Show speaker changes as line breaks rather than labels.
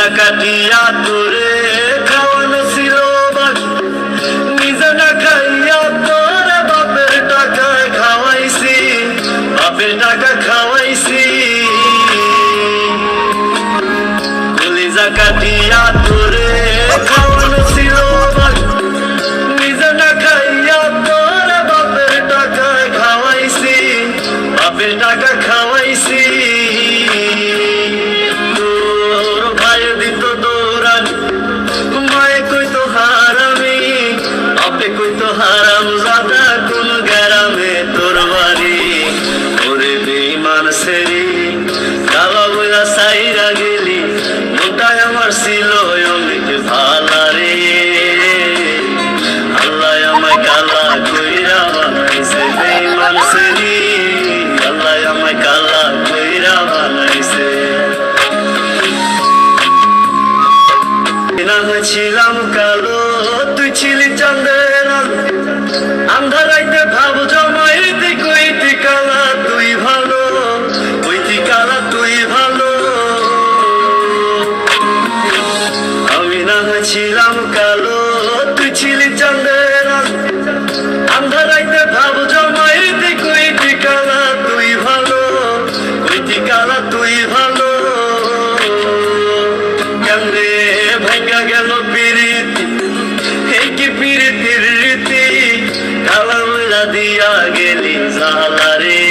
কলিজা কাটিয়া তোরে খাওয়ানো ছিল নিজে না খাইয়া তোরে বাপের টাকায় খাওয়াইছি, বাপের টাকা খাওয়াইছি। কলিজা কাটিয়া তোরে খাওয়ানো ছিল নিজে না খাইয়া তোরে বাপের টাকায় খাওয়াইছি, বাপের টাকা খাওয়াইছি। হারাম জাদা কোন গ্রামে তোর বাড়ি, ওরে বেঈমান সেরি কালা বইলা সাইরা গেলি, মনটাই আমার ছিল অনেক ভালা রে। আল্লাহ আমায় কালা কইরা বানাইছে বেঈমান সেরি, আল্লাহ আমায় কালা কইরা বানাইছে। না হয়েছিলাম কালো তুই ছিলি চাঁদের আন্ধারাইতে ভাব জমাইতে কইতি কালা তুই ভালো, কইতি কালা তুই ভালো। আমি না হয়েছিলাম কালো তুই ছিলি চাঁদের আন্ধারাইতে ভাব জমাইতে কইতি কালা তুই ভালো, কইতি কালা তুই ভালো। কেমনে ভাঙ্গা গেল পিরিতি, এই কি পিরিতির রীতি, কালা দিয়া গেলি জালা রে।